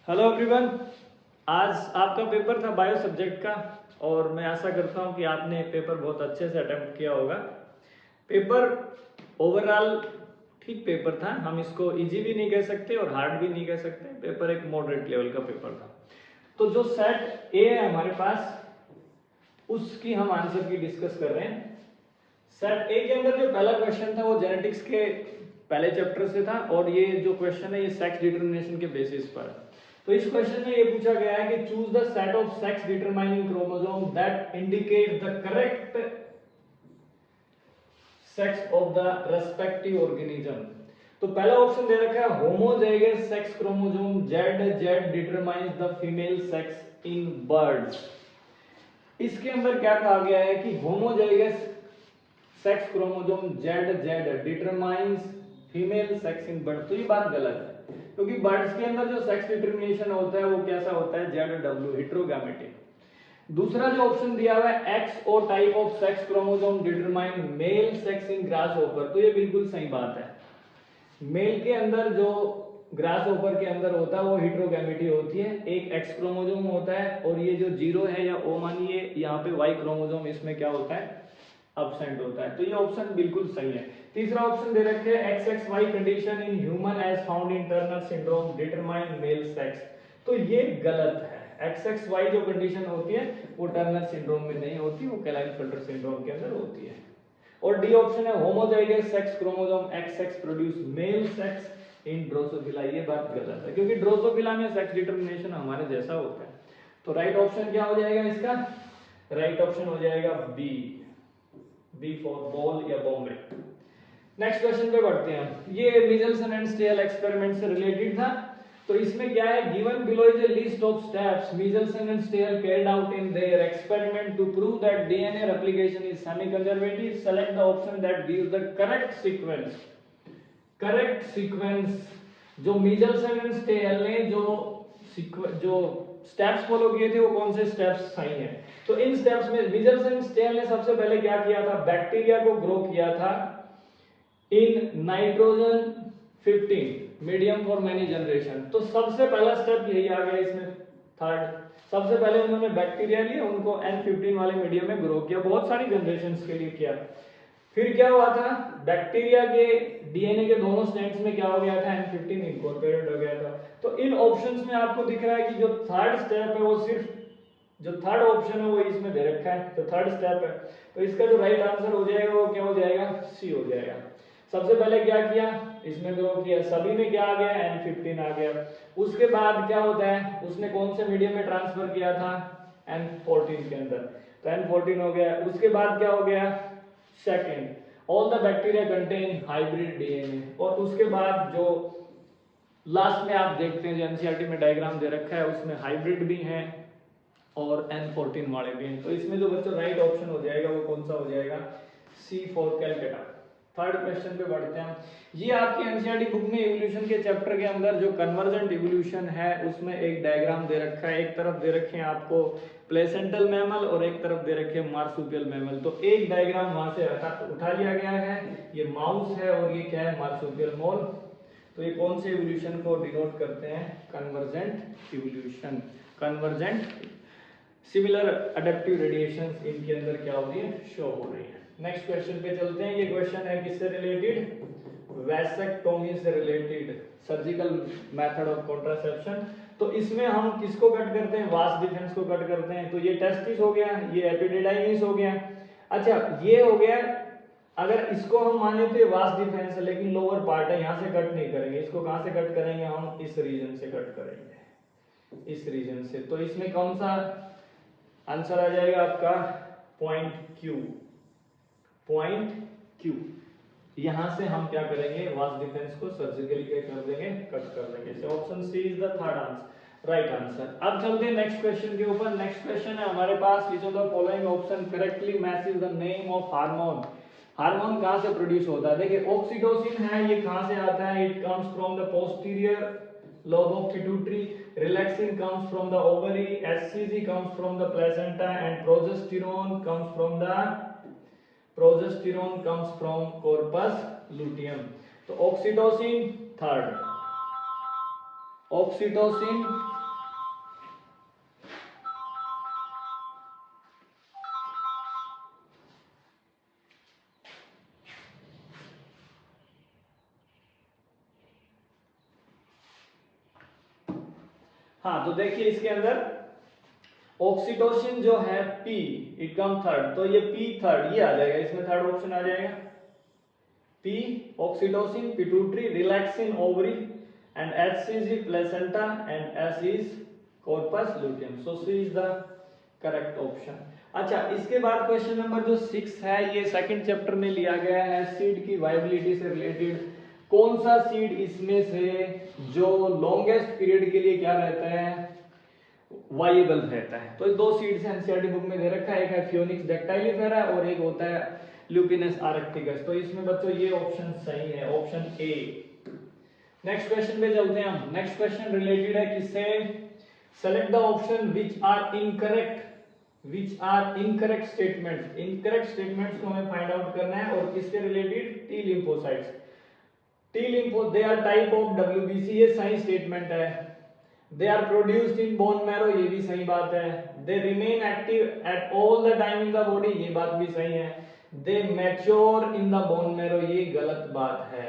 Hello everyone. आज आपका paper था बायो सब्जेक्ट का और मैं आशा करता हूं कि आपने पेपर बहुत अच्छे से अटेम्प्ट किया होगा। पेपर ओवरऑल ठीक पेपर था, हम इसको इजी भी नहीं कह सकते और हार्ड भी नहीं कह सकते। पेपर एक मॉडरेट लेवल का पेपर था। तो जो सेट ए है हमारे पास, उसकी हम आंसर की डिस्कस कर रहे हैं। सेट ए के अंदर जो पहला क्वेश्चन था वो जेनेटिक्स के पहले चैप्टर से था और ये जो क्वेश्चन है ये सेक्स डिटरमिनेशन के बेसिस पर है। तो इस क्वेश्चन में ये पूछा गया है कि choose the set of sex determining chromosome that indicate the correct sex of the respective organism. तो पहला ऑप्शन दे रखा है homozygous sex chromosome Z determines the female sex in birds. इसके अंदर क्या कहा गया है कि homozygous sex chromosome Z determines female sex in bird. तो ये बात गलत है क्योंकि बर्ड्स के अंदर जो सेक्स डिटरमिनेशन होता है वो कैसा होता है, जेड डब्ल्यू हेटेरोगैमेटिक। दूसरा जो ऑप्शन दिया हुआ है X O type of sex chromosome determine male sex in grasshopper. तो ये बिल्कुल सही बात है। मेल के अंदर जो ग्रासहोपर के अंदर होता है वो हेटेरोगैमेटी होती है, एक एक्स क्रोमोसोम होता है और ये जो जीरो है या ओ मानिए यहाँ पे वाई क्रोमोसोम, इसमें क्या होता है, एब्सेंट होता है। तो ये ऑप्शन बिल्कुल सही है। तीसरा ऑप्शन दे रखे हैं XXY condition in human as found in Turner syndrome determine male sex. तो ये गलत है। XXY जो कंडीशन होती है वो टर्नर सिंड्रोम में नहीं होती, वो क्लाइनफेल्टर सिंड्रोम के अंदर होती है। और डी ऑप्शन है homozygous sex chromosome XX produce mail sex इन ड्रोसोफिला। ये बात गलत है क्योंकि ड्रोसोफिला में सेक्स डिटरमिनेशन हमारे जैसा होता है। तो राइट ऑप्शन क्या हो जाएगा इसका? राइट ऑप्शन हो जाएगा बी फॉर बॉल या बॉम्बे। नेक्स्ट क्वेश्चन पे बढ़ते हैं। ये मीजल्सन एंड स्टेल एक्सपेरिमेंट से रिलेटेड था। तो इसमें क्या है, given below is a list of steps Meselson and Stahl carried out in their experiment to prove that DNA replication is semi conservative. Select the option that gives the correct sequence. Correct sequence जो Meselson and stele ने जो steps follow किए थे वो कौन से steps सही हैं। तो इन स्टेप्स में मीजल्सन एंड स्टेल ने सबसे पहले क्या किया था, बैक्टीरिया को ग्रो किया था in nitrogen 15 medium for many generation. तो सबसे पहला स्टेप यही आ गया इसमें, थर्ड। सबसे पहले उन्होंने बैक्टीरिया लिए, उनको N15 वाले मीडियम में ग्रो किया, बहुत सारी जनरेशंस के लिए किया। फिर क्या हुआ था, बैक्टीरिया के डीएनए के दोनों स्ट्रैंड्स में क्या हो गया था, N15 इनकॉर्पोरेटेड हो गया था। तो इन ऑप्शंस में आपको दिख रहा है कि जो थर्ड स्टेप है वो सिर्फ जो थर्ड ऑप्शन है वो इसमें दे रखा है, तो थर्ड स्टेप है। तो इसका जो राइट आंसर हो जाएगा वो क्या हो जाएगा, सी हो जाएगा। सबसे पहले क्या किया, इसमें ग्रो किया, सभी में क्या आ गया, N15 आ गया। उसके बाद क्या होता है, उसने कौन से मीडियम में ट्रांसफर किया था, N14 के अंदर, तो N14 हो गया। उसके बाद क्या हो गया, second, all the bacteria contain hybrid DNA. और उसके बाद जो लास्ट में आप देखते हैं जो एनसीईआरटी में डायग्राम दे रखा है उसमें हाइब्रिड भी हैं और N14 वाले भी हैं। तो इसमें जो बच्चों राइट ऑप्शन हो जाएगा वो कौन सा हो जाएगा, C for Calcutta. Third question पे बढ़ते हैं। ये आपकी एनसीईआरटी बुक में इवोल्यूशन के चैप्टर के अंदर जो कन्वर्जेंट इवोल्यूशन है उसमें एक डायग्राम दे रखा है। एक तरफ दे रखे हैं आपको प्लेसेंटल मैमल और एक तरफ दे रखे हैं मार्सुपियल मैमल। तो एक डायग्राम वहां से उठा लिया गया है, ये माउस है और ये क्या है, मार्सुपियल मोल। तो ये कौन से इवोल्यूशन को डिनोट करते हैं, convergent evolution. Convergent similar adaptive radiations इनके अंदर क्या हो रही है, शो हो रही है। नेक्स्ट क्वेश्चन पे चलते हैं। ये क्वेश्चन है किससे रिलेटेड, वैसेक्टोमी से related, surgical method of contraception. तो इसमें हम किसको कट करते हैं, वास डिफेंस को कट करते हैं। तो ये टेस्टिस हो गया, ये एपिडिडाइमिस हो गया। अच्छा ये हो गया, अगर इसको हम माने तो ये वास डिफेंस है, लेकिन लोअर पार्ट है, यहाँ से कट नहीं करेंगे। इसको कहाँ से कट करेंगे हम, इस रीजन से कट करेंगे, इस रीजन से। तो इसमें कौन सा आंसर आ जाएगा आपका, पॉइंट क्यू। पॉइंट क्यू, यहां से हम क्या करेंगे, वास डिफेंस को सर्जिकली क्या कर देंगे, कट कर देंगे। So option C is the third answer, right answer. अब चलते हैं नेक्स्ट क्वेश्चन के ऊपर। नेक्स्ट क्वेश्चन है हमारे पास, which of the following option correctly matches the name of hormone. Hormone कहां से प्रोड्यूस होता है, देखिए ऑक्सीटोसिन है, ये कहां से आता है, it comes from the posterior lobe of pituitary, relaxin comes from the ovary, HCG comes from the placenta and progesterone comes from corpus luteum। तो ऑक्सीटोसिन थर्ड, ऑक्सीटोसिन हाँ तो देखिए इसके अंदर ऑक्सीटोसिन जो है P, इट कम थर्ड, तो ये P थर्ड, ये आ जाएगा इसमें, थर्ड ऑप्शन आ जाएगा। P oxytocin, pituitary, relaxin ovary, and HCG placenta, and S is corpus luteum. So C is the correct option. अच्छा, इसके बाद क्वेश्चन नंबर जो 6 है, ये सेकंड चैप्टर में लिया गया है, सीड की वायबिलिटी से रिलेटेड। कौन सा सीड इसमें से जो लॉन्गेस्ट पीरियड के लिए क्या रहता है, वायबल रहता है? तो दो सीड्स एनसीईआरटी बुक में दे रखा है, एक है फियोनिक्स डेक्टाइलिफेरा और एक होता है ल्यूपिनस आर्क्टिकस। तो इसमें बच्चों ये ऑप्शन सही है, ऑप्शन ए। नेक्स्ट क्वेश्चन पे चलते हैं हम। नेक्स्ट क्वेश्चन रिलेटेड है किससे? Select the option which are incorrect, which are incorrect statements. Incorrect statements को हमें फाइंड आउट करना है, और किसके रिलेटेड? T lymphocytes. T lympho they are type of WBC, ये सही स्टेटमेंट है। They are produced in bone marrow, ये भी सही बात है। They remain active at all the time in the body, ये बात भी सही है। They mature in the bone marrow, ये गलत बात है।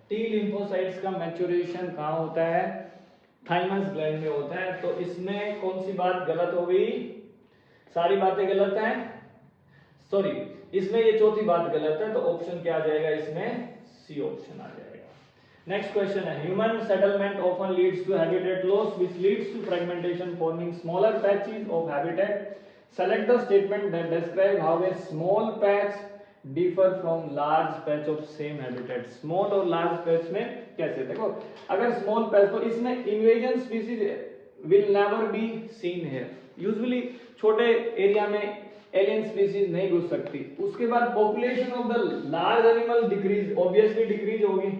टी लिम्फोसाइट्स का मैच्योरेशन कहाँ होता है? थाइमस ग्लैंड में होता है। तो इसमें कौन सी बात गलत हो गई? सारी बातें गलत हैं, सॉरी, इसमें ये चौथी बात गलत है। तो ऑप्शन क्या आ जाएगा इसमें? सी ऑप्शन आ जाएगा। नेक्स्ट क्वेश्चन है, human settlement often leads to habitat loss which leads to fragmentation forming smaller patches of habitat. Select the statement that describe how a small patch differ from large patch of same habitat. Small और large patch में कैसे? देखो, अगर small patch, तो इसमें invasion species will never be seen here. Usually छोटे area में alien species नहीं घुस सकती। उसके बाद population of the large animal decrease, obviously decrease होगी,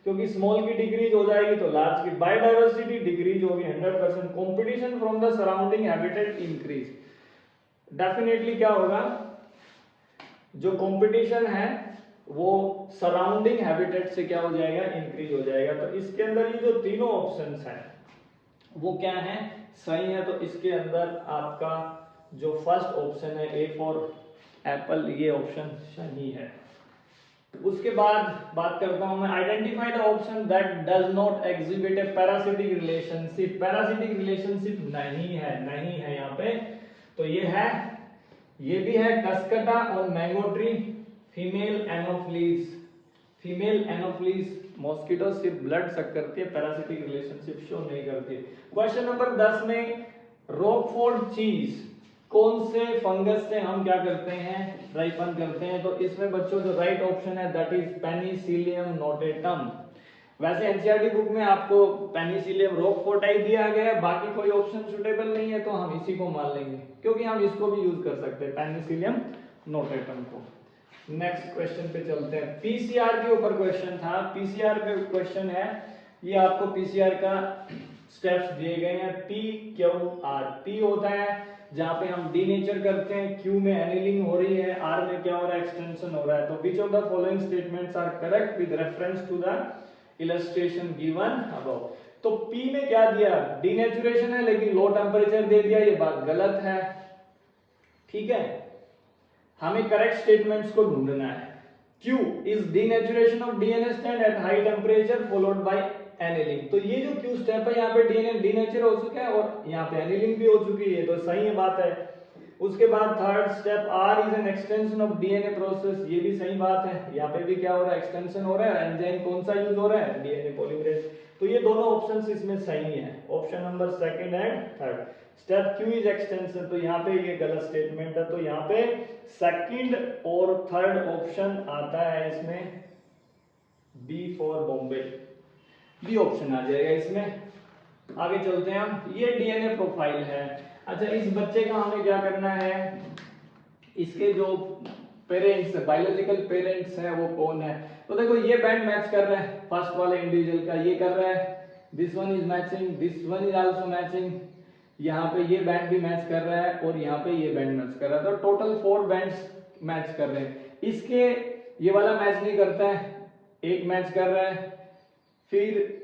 क्योंकि स्मॉल की डिक्रीज हो जाएगी तो लार्ज की। बायोडाइवर्सिटी डिक्रीज होगी 100%। Competition from the surrounding habitat increase. Definitely क्या होगा? जो कंपटीशन है वो सराउंडिंग हैबिटेट से क्या हो जाएगा? इंक्रीज हो जाएगा। तो इसके अंदर ये जो तीनों ऑप्शंस हैं वो क्या है? सही है। तो इसके अंदर आपका जो फर्स्ट ऑप्शन है, ए फॉर एप्पल, ये ऑप्शन सही है। उसके बाद बात करता हूं मैं, identify the option that does not exhibit A parasitic relationship. Parasitic relationship नहीं है, नहीं है यहाँ पे। तो ये है, ये भी है, कस्कटा और mango tree, female Anopheles. Female Anopheles mosquito सिर्फ ब्लड सक करती है, पैरासिटिक रिलेशनशिप शो नहीं करती। क्वेश्चन नंबर 10 में, रॉकफोर्ड चीज कौन से फंगस से हम क्या करते हैं? राइपन करते हैं। तो इसमें बच्चों जो राइट ऑप्शन है दैट इज पेनिसिलियम नोटेटम। वैसे एनसीईआरटी बुक में आपको पेनिसिलियम रॉकफोर्टाई दिया गया है, बाकी कोई ऑप्शन सुटेबल नहीं है, तो हम इसी को मान लेंगे, क्योंकि हम इसको भी यूज कर सकते हैं, पेनिसिलियम नोटेटम को। नेक्स्ट क्वेश्चन पे चलते हैं। पीसीआर के ऊपर क्वेश्चन था। पीसीआर पे क्वेश्चन है, ये आपको पीसीआर का स्टेप्स दिए गए हैं। P Q R. पी होता है जहां पे हम डीनेचर करते हैं, क्यू में एनिलिंग हो रही है, आर में क्या हो रहा है? एक्सटेंशन हो रहा है। तो which of the following statements are correct with reference to the illustration given above. तो पी में क्या दिया? डीनेचुरेशन है, लेकिन लो टेम्परेचर दे दिया, ये बात गलत है। ठीक है, हमें करेक्ट स्टेटमेंट्स को ढूंढना है। Q is denaturation of DNA strand at high temperature followed by annealing। तो ये जो Q स्टेप है, यहाँ पे DNA डीनेचर हो चुका है और यहाँ पे एनिलिंग भी हो चुकी है, तो सही है बात है। उसके बाद third step R is an extension of DNA process, ये भी सही बात है। यहाँ पे भी क्या हो रहा है? एक्सटेंशन हो रहा है। एंजाइम कौन सा यूज हो रहा है? DNA polymerase. तो ये दोनों ऑप्शंस इसमें सही है, option number second and third. Step Q is extension, तो यहाँ पे ये गलत स्टेटमेंट है। तो यहाँ पे सेकंड और थर्ड ऑप्शन आता है इसमें, B for Bombay, B option आ जाएगा इसमें। आगे चलते हैं हम। ये डीएनए प्रोफाइल है। अच्छा, इस बच्चे का हमें क्या करना है? इसके जो पेरेंट्स, बायोलॉजिकल पेरेंट्स हैं वो कौन है? तो देखो, ये बैंड मैच कर रहा है फर्स्ट वाले इंडिविजुअल का, ये कर रहा है, this one is matching, this one is also matching, यहाँ पे ये बैंड भी मैच कर रहा है और यहाँ पे ये बैंड मैच कर रहा है। तो टोटल 4 बैंड्स मैच कर रहे हैं। इसके ये वाला मैच नहीं करता है, एक मैच कर रहा है, फिर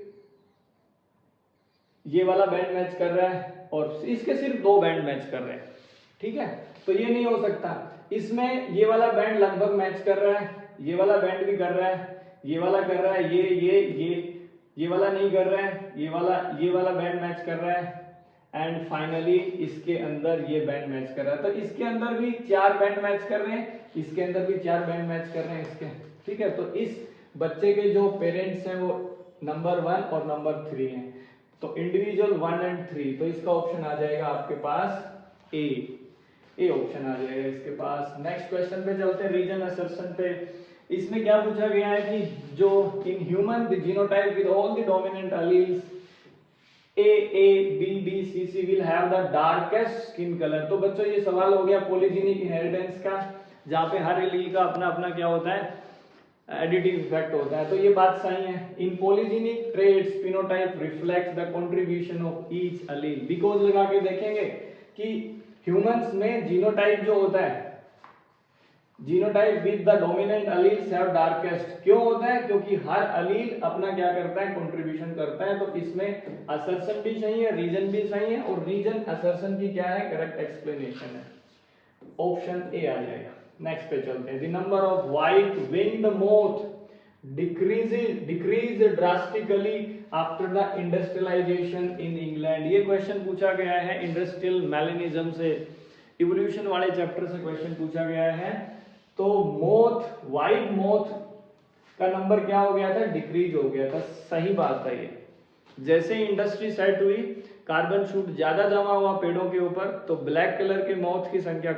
ये वाला बैंड मैच कर रहा है और इसके सिर्फ 2 बैंड मैच कर रहे हैं। ठीक है, तो ये नहीं हो सकता। इसमें ये वाला बैंड लगभग मैच कर रहा है, ये वाला बैंड भी कर रहा है, ये वाला कर रहा है, ये वाला नहीं कर रहा है, ये वाला बैंड मैच कर रहा है, एंड फाइनली इसके अंदर ये बैंड मैच कर रहा है। तो इसके अंदर भी 4 बैंड मैच कर रहे हैं, इसके अंदर भी 4 बैंड मैच कर रहे हैं इसके, ठीक है। तो इस बच्चे के जो पेरेंट्स हैं वो नंबर 1 और नंबर 3 हैं, तो इंडिविजुअल 1 एंड 3, तो इसका ऑप्शन आ जाएगा आपके पास ए ऑप्शन आ जाएगा इसके पास। नेक्स्ट क्वेश्चन पे चलते हैं, रीजन असर्शन पे। इसमें क्या पूछा गया है कि जो in human the genotype with all the dominant alleles A, B, B, C will have the darkest skin colour. तो बच्चों ये सवाल हो गया पॉलीजेनिक इनहेरिटेंस का, जहाँ पे हर एलील का अपना अपना क्या होता है, एडिटिव इफेक्ट होता है। तो ये बात सही है। In polygenic traits phenotype reflects the contribution of each allele. Because लगा के देखेंगे कि ह्यूमंस में जीनोटाइप जो होता है, genotype with the dominant alleles have darkest, क्यों होता है, क्योंकि हर एलील अपना क्या करता है, कंट्रीब्यूशन करता है। तो इसमें असर्शन भी सही है, रीजन भी सही है, और रीजन असर्शन की क्या है, करेक्ट एक्सप्लेनेशन है। ऑप्शन ए आ जाएगा। नेक्स्ट पे चलते हैं। The number of white winged moth decrease drastically after the industrialization in England. ये क्वेश्चन पूछा गया है इंडस्ट्रियल मेलेनिज्म से, इवोल्यूशन वाले चैप्टर से क्वेश्चन पूछा गया है। तो मोथ, व्हाइट मोथ का नंबर क्या हो गया था, डिक्रीज हो गया था। सही बात है ये। जैसे इंडस्ट्री सेट हुई, कार्बन शूट ज्यादा जमा हुआ पेड़ों के ऊपर, तो ब्लैक कलर के मौत की संख्या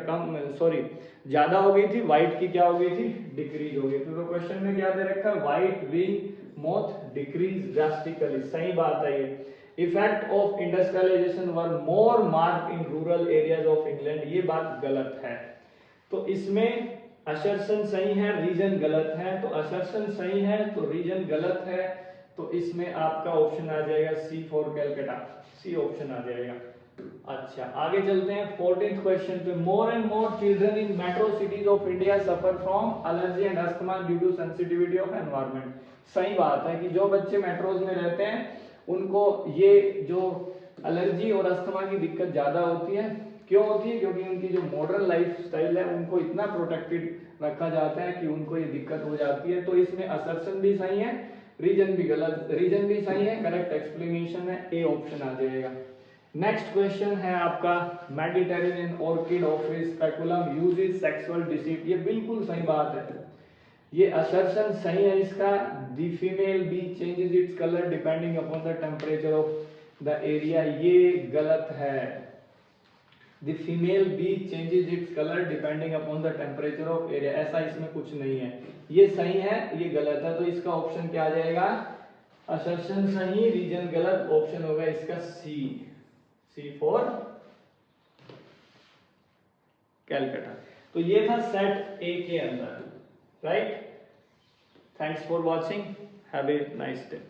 ज्यादा हो गई थी, व्हाइट की क्या हो गई थी, डिक्रीज हो गई थी। तो क्वेश्चन में क्या दे रखा है, white wing moth decrease drastically. सही बात है ये। Effect of industrialization were more marked in rural areas of England. ये बात गलत है। तो इसमें असर्शन सही है, रीजन गलत है। तो असर्शन सही है तो रीजन गलत है, तो इसमें आपका ऑप्शन आ जाएगा C for Calcutta, C option आ जाएगा। अच्छा आगे चलते हैं 14th क्वेश्चन पे। More and more children in metro cities of India suffer from allergy and asthma due to sensitivity of environment. सही बात है कि जो बच्चे मेट्रोज में रहते हैं उनको ये जो एलर्जी और अस्थमा की दिक्कत ज्यादा होती है। क्यों होती है, क्योंकि उनकी जो मॉडर्न लाइफ स्टाइल है उनको इतना प्रोटेक्टेड रखा जाता है कि उनको ये दिक्कत हो जाती है। तो इसमें असर्शन भी सही है, रीजन भी गलत, रीजन भी सही है, करेक्ट एक्सप्लेनेशन है, ए ऑप्शन आ जाएगा। नेक्स्ट क्वेश्चन है आपका, Mediterranean orchid office speculum uses sexual deceit. ये बिल्कुल सही बात है, ये असर्शन सही है इसका। The female bee changes its colour depending upon the temperature of the area. ये गलत है। The female bee changes its colour depending upon the temperature of area, ऐसा इसमें कुछ नहीं है। ये सही है, ये गलत है। तो इसका ऑप्शन क्या आ जाएगा, असर्शन सही, रीजन गलत, ऑप्शन होगा इसका सी, सी फॉर कैलकाटा। तो ये था सेट ए के अंदर, right. Thanks for watching, have a nice day.